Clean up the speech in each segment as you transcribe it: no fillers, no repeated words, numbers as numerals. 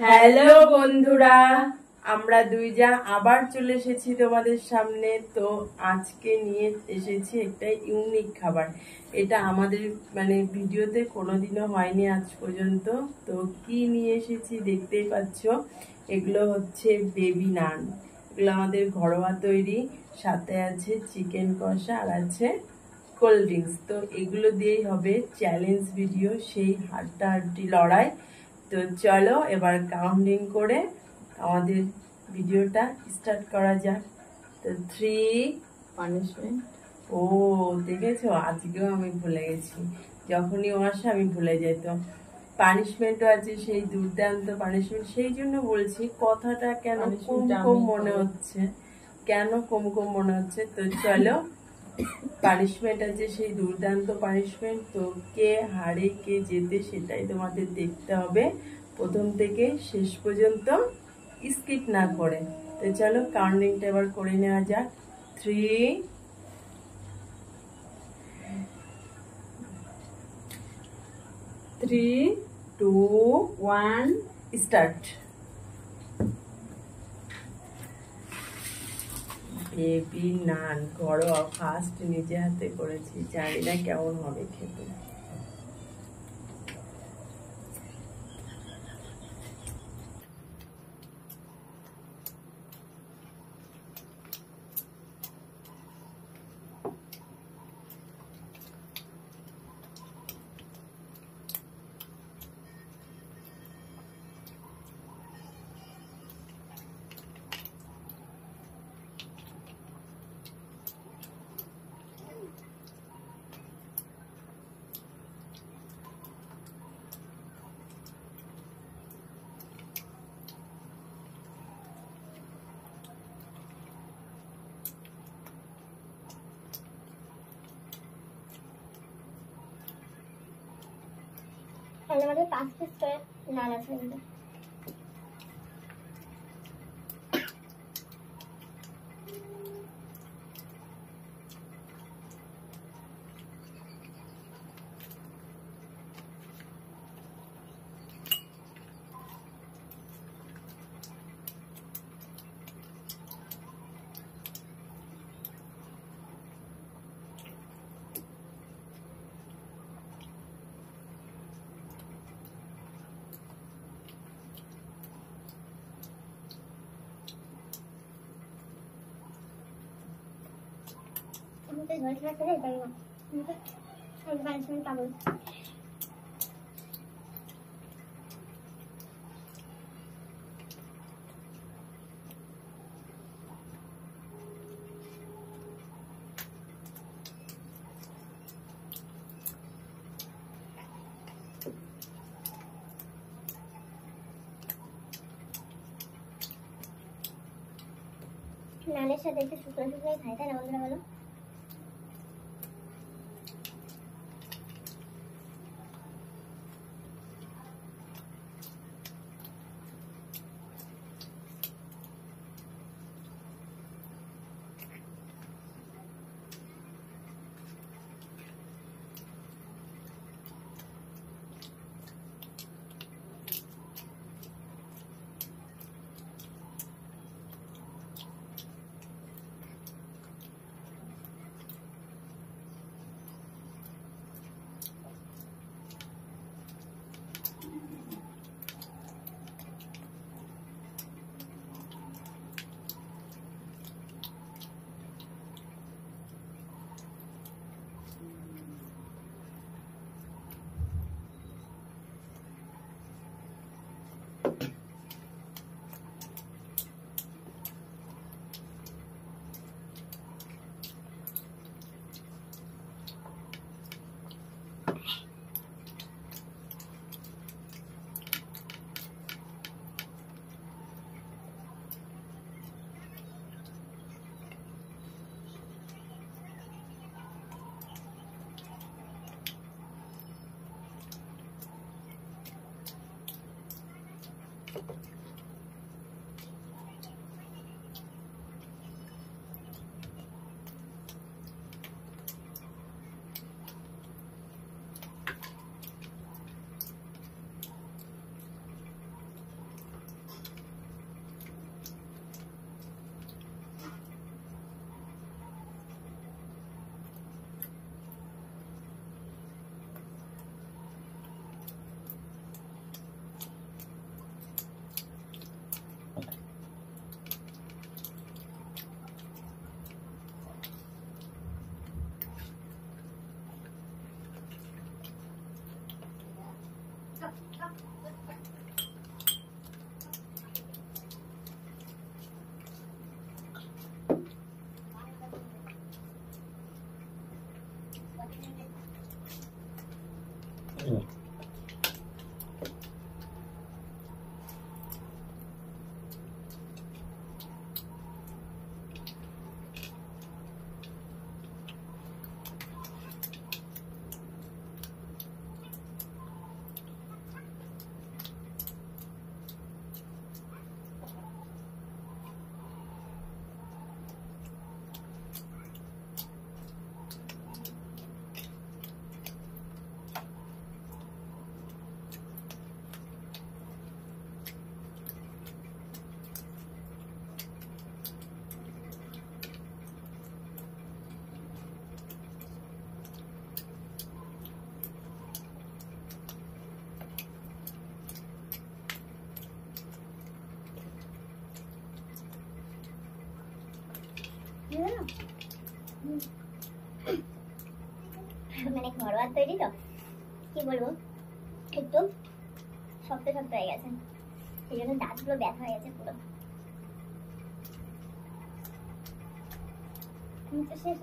Hello বন্ধুরা, আমরা দুই যা আবার চলে এসেছি তোমাদের সামনে। তো আজকে নিয়ে এসেছি একটা ইউনিক খাবার। এটা আমাদের ভিডিওতে কোনোদিনও হয়নি আজ পর্যন্ত। তো কি নিয়ে এসেছি দেখতেই পাচ্ছ। এগুলো হচ্ছে বেবি নান। এগুলো আমাদের ঘরোয়া তৈরি, সাথে আছে চিকেন কষা আর আছে কোল্ড ড্রিঙ্কস। তো এগুলো দিয়েই হবে চ্যালেঞ্জ ভিডিও, সেই হাড্ডাহাড্ডি লড়াই। তো চলো এবার কাউন্টিং করে আমাদের ভিডিওটা স্টার্ট করা যাক। তো 3 পানিশমেন্ট। ও দেখেছো, আজকেও আমি ভুলে গেছি, যখনই ও আসে আমি ভুলে যেত। পানিশমেন্টও আছে, সেই দুর্দান্ত পানিশমেন্ট। সেই জন্য বলছি কথাটা কেন কম কম মনে হচ্ছে, কেন কম কম মনে হচ্ছে। তো চলো, পানিশমেন্ট আছে সেই দুর্দান্ত পানিশমেন্ট। তো কে হারে কে জেতে সেটাই তোমাদের দেখতে হবে প্রথম থেকে শেষ পর্যন্ত, স্কিপ না করে। তো চলো কাউন্টিংটা এবার করে নেওয়া যাক। 3 2 1 স্টার্ট। বেবি নান ঘরোয়া, ফার্স্ট নিজে হাতে করেছি, জানি না কেমন হবে খেতে। আমাদের 5 পিস করে নান আছে। ঘরে থাকতে যাই না, পানিশমেন্ট পাবো। নানের সাথে একটু শুকনো শুকনো খাই, তাই না বন্ধুরা বলো? মানে ঘরোয়া তৈরি তো কি বলবো, একটু শক্ত শক্ত হয়ে গেছে, সেই জন্য দাঁতগুলো ব্যথা হয়ে গেছে পুরো। শেষ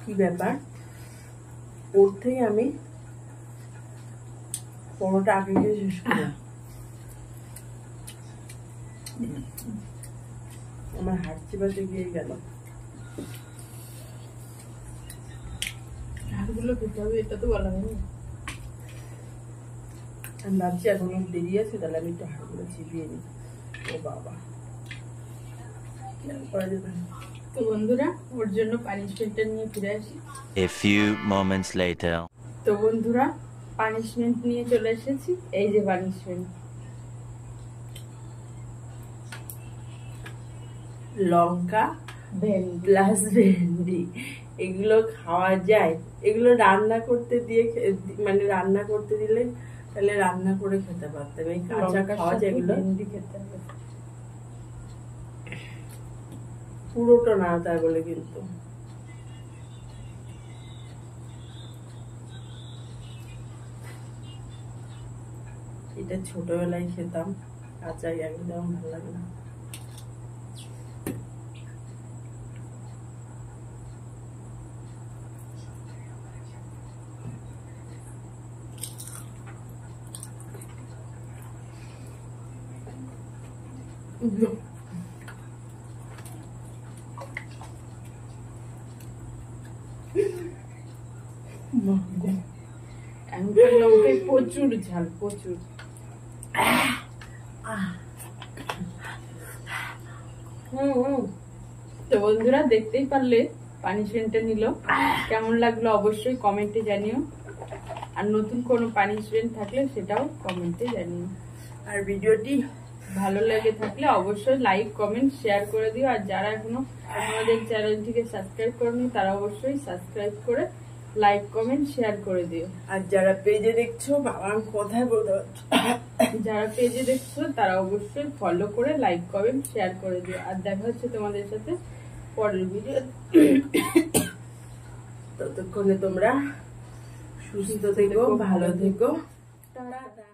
কি ব্যাপার, পড়তেই আমি পরোটা আগে গিয়ে শেষ করি। আমার হাত চিবাতে গিয়ে গেল। হাড়গুলো খেতে হবে, এটা তো বলা হয়নি। আমি ভাবছি এখনো দেরি আছে, তাহলে আমি একটু হাড়গুলো চিবিয়ে নিই। ও বাবা, করা যেত না। তো বন্ধুরা, ওর জন্য পানিশমেন্টটা নিয়ে ফিরে আসি। A few moments later. তো বন্ধুরা, পানিশমেন্ট নিয়ে চলে এসেছি। এই যে পানিশমেন্ট, লঙ্কা ভেন্ডি। প্লাস ভেন্ডি, এগুলো খাওয়া যায়? এগুলো রান্না করতে দিয়ে মানে রান্না করতে দিলে তাহলে রান্না করে খেতে পারতাম। এই কাঁচা লঙ্কার খাওয়া সাথে যায় এগুলো? ভেন্ডি খেতে হবে। পুরোটা না তাই বলে কিন্তু। এটা ছোটবেলায় খেতাম কাঁচাই, একদম ভালো লাগে না। এখনকার লঙ্কায় প্রচুর ঝাল, প্রচুর। তো বন্ধুরা দেখতেই পারলে পানিশমেন্টটা নিল, কেমন লাগলো অবশ্যই কমেন্টে জানিও, আর নতুন কোনো পানিশমেন্ট থাকলে সেটাও কমেন্টে জানিও। আর ভিডিওটি ভালো লাগে থাকলে অবশ্যই লাইক কমেন্ট শেয়ার করে দিও, আর যারা এখনো আমাদের চ্যানেলটিকে সাবস্ক্রাইব করেনি তারা অবশ্যই সাবস্ক্রাইব করে লাইক কমেন্ট শেয়ার করে দিও। আর যারা পেজে দেখছো, বাবা আমি কোথায় বলতে পারছি, যারা পেজে দেখছো তারা অবশ্যই ফলো করে লাইক কমেন্ট শেয়ার করে দিও। আর দেখা হচ্ছে তোমাদের সাথে পরের ভিডিও। ততক্ষণে তোমরা সুস্থ থেকো, ভালো থেকো, টাটা।